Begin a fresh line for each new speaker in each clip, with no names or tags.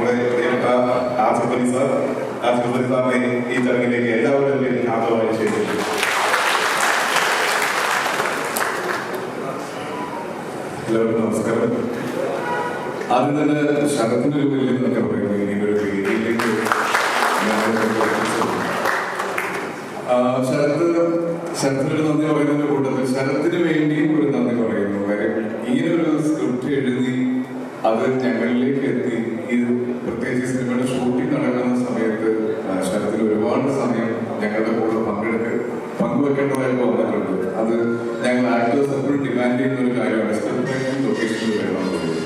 നമ്മുടെ പ്രിയപ്പെട്ട ആസിഫലി സാറിനെ ഈ ചടങ്ങിലേക്ക് എല്ലാവരും ആദരവായി ക്ഷണിക്കുന്നു. എല്ലാവർക്കും നമസ്കാരം. ആദ്യം തന്നെ ശരത്തിന് ഒരു വലിയ നന്ദി പറയുന്നു. ഇനിയൊരു വേദിയിലേക്ക് ശരത്തിനൊരു നന്ദി പറയുന്നതിന്റെ കൂട്ടത്തിൽ ശരത്തിന് വേണ്ടിയും ഒരു നന്ദി പറയുന്നു. കാര്യം ഇങ്ങനൊരു സ്ക്രിപ്റ്റ് എഴുതി അത് ഞങ്ങളിലേക്ക് എത്തി. ഇത് പ്രത്യേകിച്ച് സിനിമയുടെ ഷൂട്ടിംഗ് നടക്കുന്ന സമയത്ത് ശരത്തിന് ഒരുപാട് സമയം ഞങ്ങളുടെ കൂടെ പങ്കുവെക്കേണ്ടതായിട്ട് വന്നിട്ടുണ്ട്. അത് ഞങ്ങൾ ആക്ടേഴ്സ് എപ്പോഴും ഡിമാൻഡ് ചെയ്യുന്ന ഒരു കാര്യമാണ്. സ്ക്രിപ്റ്റ് ലൊക്കേഷനിൽ വേണമെന്നുള്ളത്.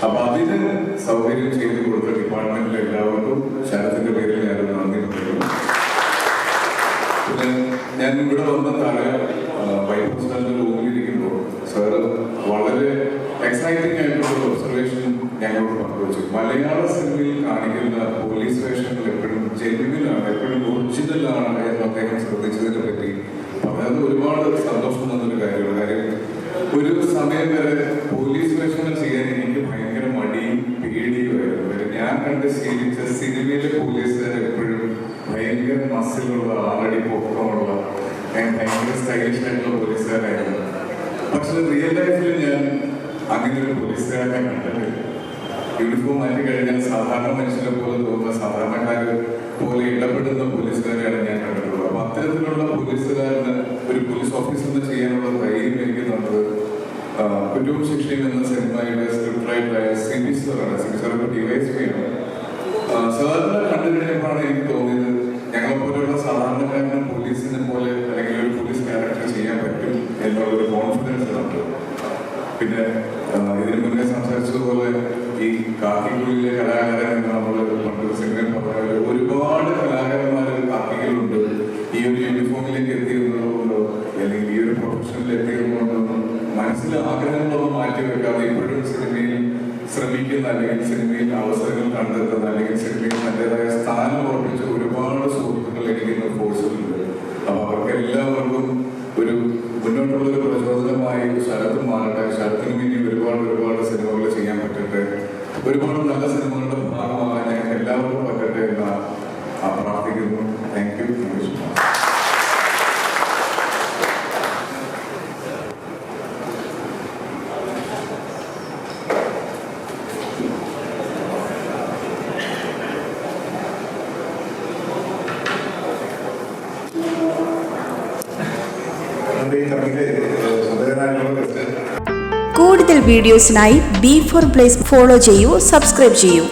അപ്പൊ അതിന് സൗകര്യം ചെയ്തു കൊടുത്ത ഡിപ്പാർട്ട്മെന്റിലെ എല്ലാവർക്കും ശരത്തിന്റെ പേരിൽ ഞാൻ നന്ദി പറയുന്നു. പിന്നെ ഞാൻ ഇവിടെ വന്ന താഴെ വൈറ്റ് ഹൗസിന്റെ റൂമിലിരിക്കുമ്പോൾ സാറ് വളരെ എക്സൈറ്റിംഗ് ആയിട്ടുള്ള ഒബ്സർവേഷൻ ഞങ്ങളോട് പങ്കുവച്ചു. മലയാള സിനിമയിൽ കാണിക്കുന്ന പോലീസ് വേഷങ്ങൾ എപ്പോഴും ജെന്യുവിനാണ്, എപ്പോഴും ഒറിജിനലാണ് എന്ന് അദ്ദേഹം ശ്രദ്ധിച്ചതിനെ പറ്റി പറഞ്ഞത് ഒരുപാട് സന്തോഷം തന്നൊരു കാര്യമാണ്. കാര്യം ഒരു സമയം വരെ പോലീസ് വേഷങ്ങൾ ചെയ്യാൻ എനിക്ക് ഭയങ്കര മടിയും പേടിയുമായിരുന്നു. ഞാൻ കണ്ട് ശീലിച്ച സിനിമയിലെ പോലീസുകാർ എപ്പോഴും ഭയങ്കര മസിലുള്ള, ആറടി പൊക്കമുള്ള, ഭയങ്കര സ്റ്റൈലിഷ് ആയിട്ടുള്ള പോലീസുകാരായിരുന്നു. പക്ഷെ റിയൽ ലൈഫിൽ ഞാൻ അങ്ങനെ ഒരു പോലീസുകാരനെ കണ്ടിട്ടില്ല. യൂണിഫോം മാറ്റി കഴിഞ്ഞാൽ സാധാരണ മനുഷ്യരെ പോലെ തോന്നുന്ന, സാധാരണക്കാര് പോലെ ഇടപെടുന്ന പോലീസുകാരെയാണ് ഞാൻ കണ്ടിട്ടുള്ളത്. അപ്പൊ അത്തരത്തിലുള്ള പോലീസുകാരന് ഒരു പോലീസ് ഓഫീസറിന് ചെയ്യാനുള്ള ധൈര്യം എനിക്ക് തന്നത് കുറ്റവും ശിക്ഷയും എന്ന സിനിമയുടെ സ്ക്രിപ്റ്റ് റൈറ്ററായ സിബി സാറാണ്. സിബി സാർ ഇപ്പോൾ DYSP ആണ്. സാറിനെ കണ്ടു കഴിഞ്ഞപ്പോഴാണ് എനിക്ക് തോന്നിയത് ഞങ്ങളെപ്പോലെയുള്ള സാധാരണക്കാരനെ പോലീസിനെ പോലെ അല്ലെങ്കിൽ ഒരു പോലീസ് ക്യാരക്ടർ ചെയ്യാൻ പറ്റും എന്നുള്ളൊരു കോൺഫിഡൻസ് ഉണ്ട്. പിന്നെ ഇതിനു മുന്നേ സംസാരിച്ചതുപോലെ ഈ കാക്കിക്കുള്ളിലെ കലാകാരൻ എന്ന് നമ്മൾ പണ്ട് സിനിമയിൽ പറഞ്ഞ ഒരുപാട് കലാകാരന്മാർ കാക്കികളുണ്ട്. ഈ ഒരു യൂണിഫോമിലേക്ക് എത്തിയിരുന്നതുകൊണ്ടോ അല്ലെങ്കിൽ ഈ ഒരു പ്രൊഫഷനിൽ എത്തിയിരുന്നതുകൊണ്ടോ മനസ്സിൽ ആഗ്രഹങ്ങളൊന്നും മാറ്റി വെക്കാതെ ഇപ്പോഴും സിനിമയിൽ ശ്രമിക്കുന്ന, അല്ലെങ്കിൽ സിനിമയിൽ അവസരങ്ങൾ കണ്ടെത്തുന്ന, അല്ലെങ്കിൽ സിനിമയിൽ തൻ്റെതായ സ്ഥാനം ഉറപ്പിച്ച ഒരുപാട് സുഹൃത്തുക്കൾ എനിക്ക് ഫോഴ്സുകളുണ്ട്. അപ്പൊ അവർക്ക് എല്ലാവർക്കും ഒരു മുന്നോട്ടുള്ളൊരു പ്രചോദനമായി ശരത്തും മാറട്ടെ. ശരത്തിനും ഇനി ഒരുപാട് സിനിമകൾ ചെയ്യാൻ പറ്റട്ടെ, ഒരുപാട് നല്ല സിനിമകളുടെ ഭാഗമാകാൻ ഞങ്ങൾക്ക് എല്ലാവർക്കും പറ്റട്ടെ എന്ന് പ്രാർത്ഥിക്കുന്നു. Thank you.
കൂടുതൽ വീഡിയോസിനായി B4 Place ഫോളോ ചെയ്യൂ, സബ്സ്ക്രൈബ് ചെയ്യൂ.